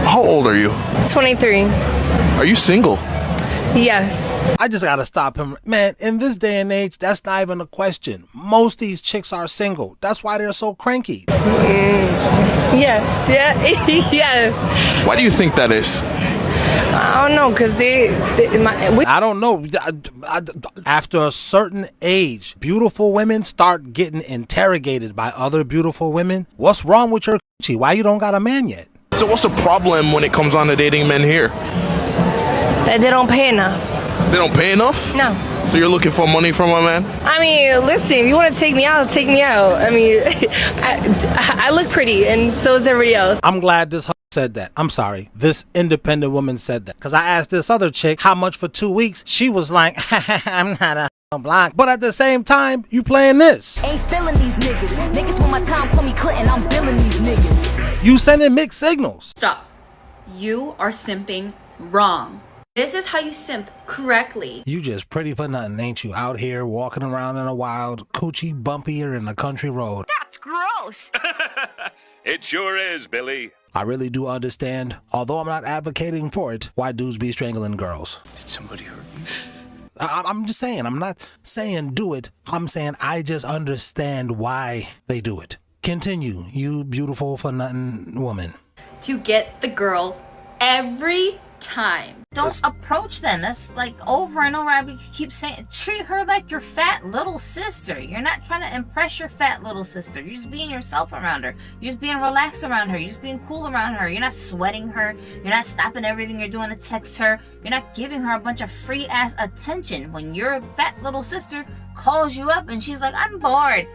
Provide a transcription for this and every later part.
How old are you? 23. Are you single? Yes. I just gotta stop him. Man, in this day and age, that's not even a question. Most of these chicks are single. That's why they're so cranky. Yes. Yeah. Yes. Why do you think that is? I don't know, because I don't know. After a certain age, beautiful women start getting interrogated by other beautiful women. What's wrong with your coochie? Why you don't got a man yet? So what's the problem when it comes on to dating men here? that they don't pay enough. They don't pay enough? No. So you're looking for money from a man? I mean, listen, if you want to take me out, take me out. I mean, I look pretty, and so is everybody else. I'm glad this said that. I'm sorry. This independent woman said that. Because I asked this other chick how much for 2 weeks. She was like, I'm not a block. But at the same time, you playing this. Ain't feeling these niggas. Niggas when my time call me Clinton, I'm billing these niggas. You sending mixed signals. Stop. You are simping wrong. This is how you simp correctly. You just pretty for nothing, ain't you? Out here walking around in a wild, coochie bumpier in a country road. That's gross. It sure is, Billy. I really do understand, although I'm not advocating for it, why dudes be strangling girls. Did somebody hurt me? I'm just saying, I'm not saying do it. I'm saying I just understand why they do it. Continue, you beautiful for nothing woman. To get the girl every time. Don't approach them. That's like over and over. I keep saying, treat her like your fat little sister. You're not trying to impress your fat little sister. You're just being yourself around her. You're just being relaxed around her. You're just being cool around her. You're not sweating her. You're not stopping everything you're doing to text her. You're not giving her a bunch of free ass attention. When your fat little sister calls you up and she's like, I'm bored,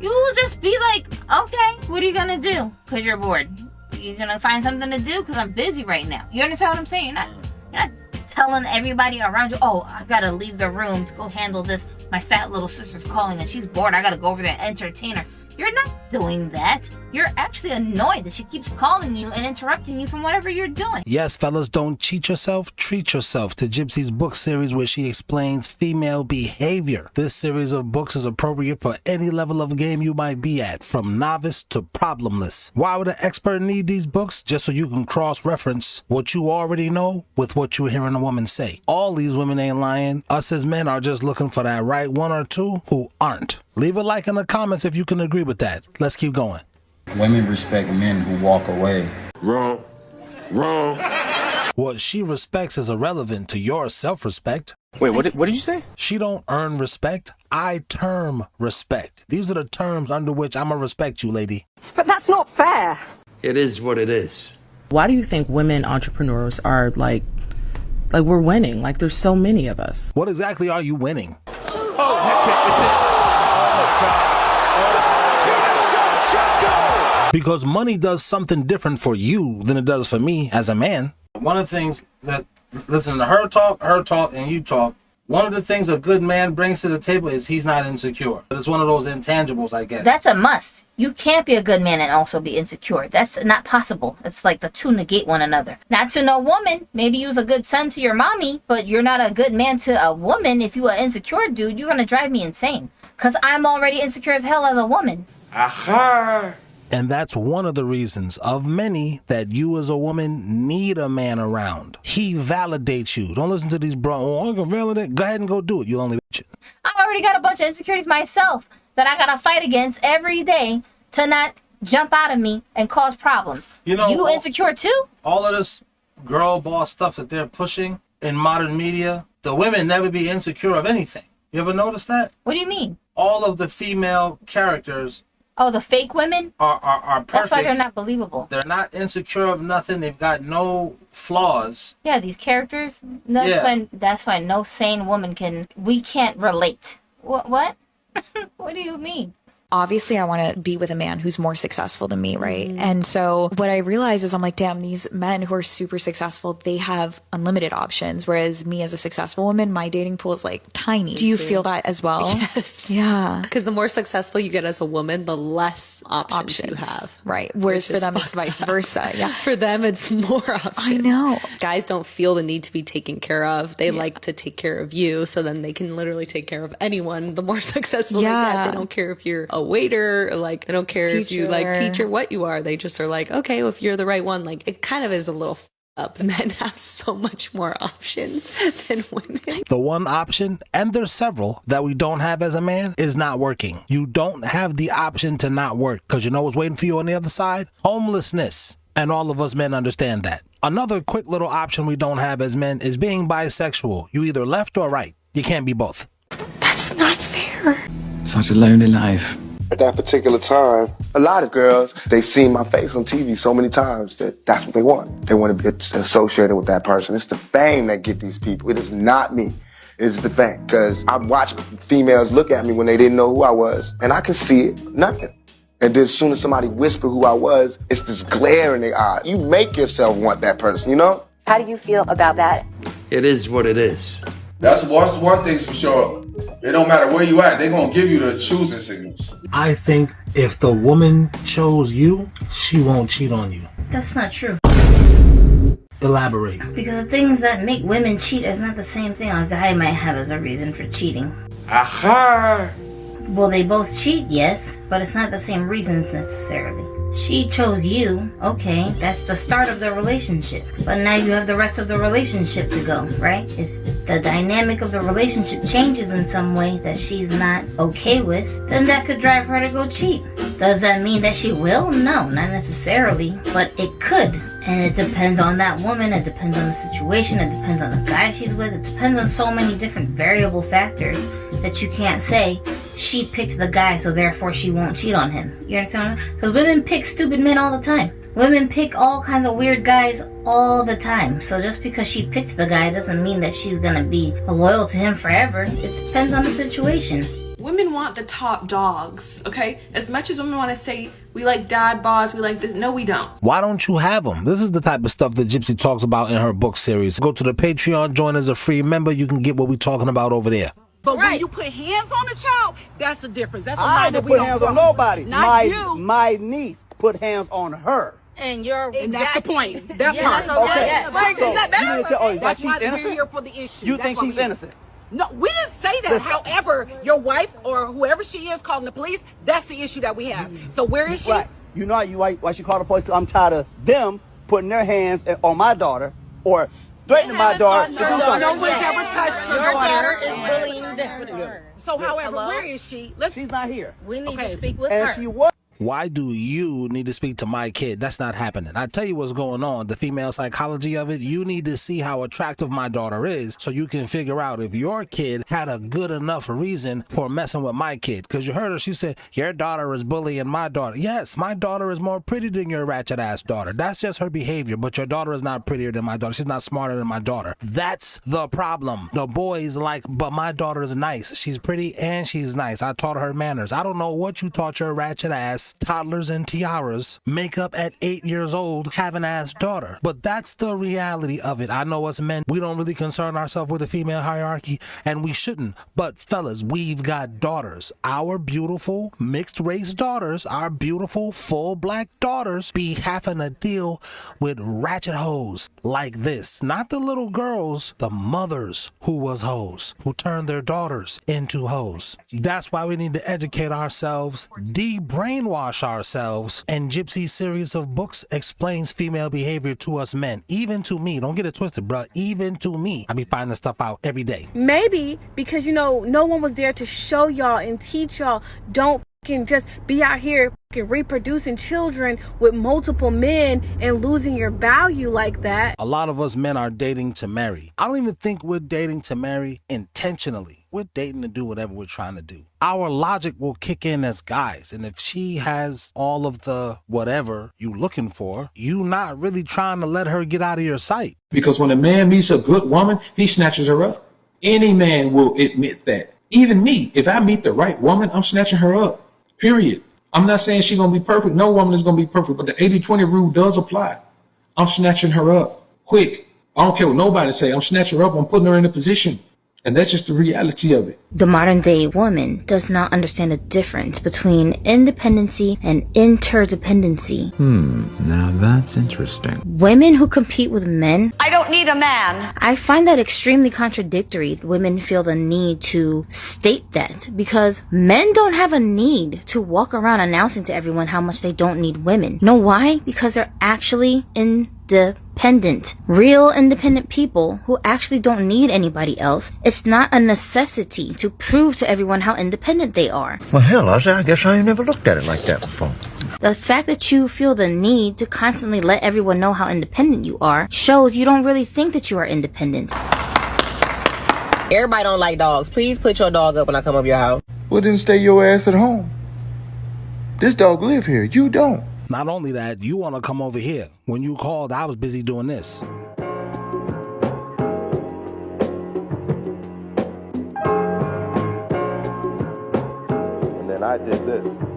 you will just be like, okay, what are you gonna do? Because you're bored. You're gonna find something to do because I'm busy right now. You understand what I'm saying? You're not telling everybody around you, oh, I gotta leave the room to go handle this. My fat little sister's calling and she's bored. I gotta go over there and entertain her. You're not doing that. You're actually annoyed that she keeps calling you and interrupting you from whatever you're doing. Yes, fellas, don't cheat yourself, treat yourself. To Gypsy's book series where she explains female behavior. This series of books is appropriate for any level of game you might be at, from novice to problemless. Why would an expert need these books? Just so you can cross-reference what you already know with what you're hearing a woman say. All these women ain't lying. Us as men are just looking for that right one or two who aren't. Leave a like in the comments if you can agree with that. Let's keep going. Women respect men who walk away. Wrong. Wrong. What she respects is irrelevant to your self-respect. Wait, what did you say? She don't earn respect. I term respect. These are the terms under which I'm gonna respect you, lady. But that's not fair. It is what it is. Why do you think women entrepreneurs are like we're winning? Like there's so many of us. What exactly are you winning? Oh, heck, Because money does something different for you than it does for me as a man. One of the things that, listen to her talk, and you talk. One of the things a good man brings to the table is he's not insecure. It's one of those intangibles, I guess. That's a must. You can't be a good man and also be insecure. That's not possible. It's like the two negate one another. Not to no woman. Maybe you're a good son to your mommy, but you're not a good man to a woman. If you are insecure, dude, you're going to drive me insane. Because I'm already insecure as hell as a woman. Aha! And that's one of the reasons of many that you as a woman need a man around. He validates you. Don't listen to these bro. I can validate. Go ahead and go do it. You'll only bitch it. I already got a bunch of insecurities myself that I got to fight against every day to not jump out of me and cause problems. You know, you insecure too? All of this girl boss stuff that they're pushing in modern media, the women never be insecure of anything. You ever notice that? What do you mean? All of the female characters. Oh, the fake women? Are perfect. That's why they're not believable. They're not insecure of nothing. They've got no flaws. Yeah, these characters, that's why no sane woman we can't relate. What? What do you mean? Obviously, I want to be with a man who's more successful than me, right? And so what I realize is I'm like, damn, these men who are super successful, they have unlimited options. Whereas me as a successful woman, my dating pool is like tiny. Do you feel that as well? Yes. Yeah. Because the more successful you get as a woman, the less options you have. Right. Whereas for them, it's vice versa. Yeah. For them, it's more options. I know. Guys don't feel the need to be taken care of. They like to take care of you. So then they can literally take care of anyone. The more successful they get, they don't care if you're a a waiter, like I don't care if you like teacher, what you are. They just are like, okay, well, if you're the right one, like it kind of is a little up. Men have so much more options than women. The one option, and there's several, that we don't have as a man is not working. You don't have the option to not work because you know what's waiting for you on the other side? Homelessness. And all of us men understand that. Another quick little option we don't have as men is being bisexual. You either left or right. You can't be both. That's not fair. Such a lonely life. At that particular time, a lot of girls, they've seen my face on TV so many times that that's what they want. They want to be associated with that person. It's the fame that get these people. It is not me. It's the fame. Because I've watched females look at me when they didn't know who I was, and I can see it, nothing. And then as soon as somebody whispered who I was, it's this glare in their eye. You make yourself want that person, you know? How do you feel about that? It is what it is. That's one thing's for sure. It don't matter where you at, they're gonna give you the choosing signals. I think if the woman chose you, she won't cheat on you. That's not true. Elaborate. Because the things that make women cheat is not the same thing a guy might have as a reason for cheating. Aha! Well, they both cheat, yes, but it's not the same reasons necessarily. She chose you, okay, that's the start of the relationship. But now you have the rest of the relationship to go, right? If the dynamic of the relationship changes in some way that she's not okay with, then that could drive her to go cheat. Does that mean that she will? No, not necessarily, but it could. And it depends on that woman, it depends on the situation, it depends on the guy she's with, it depends on so many different variable factors that you can't say she picked the guy so therefore she won't cheat on him. You understand? Because women pick stupid men all the time. Women pick all kinds of weird guys all the time. So just because she picks the guy doesn't mean that she's gonna be loyal to him forever. It depends on the situation. Women want the top dogs, okay? As much as women want to say, we like dad bods, we like this, no we don't. Why don't you have them? This is the type of stuff that Gypsy talks about in her book series. Go to the Patreon, join as a free member. You can get what we're talking about over there. But when you put hands on the child, that's the difference. That's a I line that didn't we put don't hands cross. on nobody. Not you. My niece put hands on her. And that's the point. That Yeah, part. that's okay. Yeah. Like, So, That you didn't tell, oh, like that's she's why we're innocent? here for the issue. You That's think why she's we're here. innocent? No, we didn't say that. However, your wife or whoever she is calling the police, that's the issue that we have. So where is she? Right. You know why she called the police? I'm tired of them putting their hands on my daughter or threatening my daughter to do something. No one's ever touched your daughter. is bullying them. So, however, where is she? She's not here. We need to speak with And her. she was. Why do you need to speak to my kid? That's not happening. I tell you what's going on. The female psychology of it. You need to see how attractive my daughter is so you can figure out if your kid had a good enough reason for messing with my kid. Because you heard her. She said, your daughter is bullying my daughter. Yes, my daughter is more pretty than your ratchet ass daughter. That's just her behavior. But your daughter is not prettier than my daughter. She's not smarter than my daughter. That's the problem. The boys like, but my daughter is nice. She's pretty and she's nice. I taught her manners. I don't know what you taught your ratchet ass toddlers and tiaras, makeup at 8 years old, have an ass daughter. But that's the reality of it. I know us men, we don't really concern ourselves with the female hierarchy, and we shouldn't. But fellas, we've got daughters. Our beautiful mixed race daughters, our beautiful full black daughters, be having to deal with ratchet hoes like this. Not the little girls, the mothers who was hoes, who turned their daughters into hoes. That's why we need to educate ourselves, de-brainwash ourselves, and Gypsy's series of books explains female behavior to us men. Even to me. Don't get it twisted, bruh. Even to me. I be finding this stuff out every day. Maybe because, no one was there to show y'all and teach y'all. Don't can just be out here reproducing children with multiple men and losing your value like that. A lot of us men are dating to marry. I don't even think we're dating to marry intentionally. We're dating to do whatever we're trying to do. Our logic will kick in as guys, and if she has all of the whatever you looking for, you not really trying to let her get out of your sight. Because when a man meets a good woman, he snatches her up. Any man will admit that. Even me, if I meet the right woman, I'm snatching her up. Period. I'm not saying she's going to be perfect. No woman is going to be perfect, but the 80-20 rule does apply. I'm snatching her up quick. I don't care what nobody say. I'm snatching her up. I'm putting her in a position. And that's just the reality of it. The modern day woman does not understand the difference between independency and interdependency. Now that's interesting. Women who compete with men. I don't need a man. I find that extremely contradictory. Women feel the need to state that because men don't have a need to walk around announcing to everyone how much they don't need women. Know why? Because they're actually independent. Real independent people who actually don't need anybody else. It's not a necessity to prove to everyone how independent they are. Well, hell, I guess I ain't never looked at it like that before. The fact that you feel the need to constantly let everyone know how independent you are shows you don't really think that you are independent. Everybody don't like dogs. Please put your dog up when I come up your house. Well, then stay your ass at home. This dog live here. You don't. Not only that, you want to come over here. When you called, I was busy doing this. And then I did this.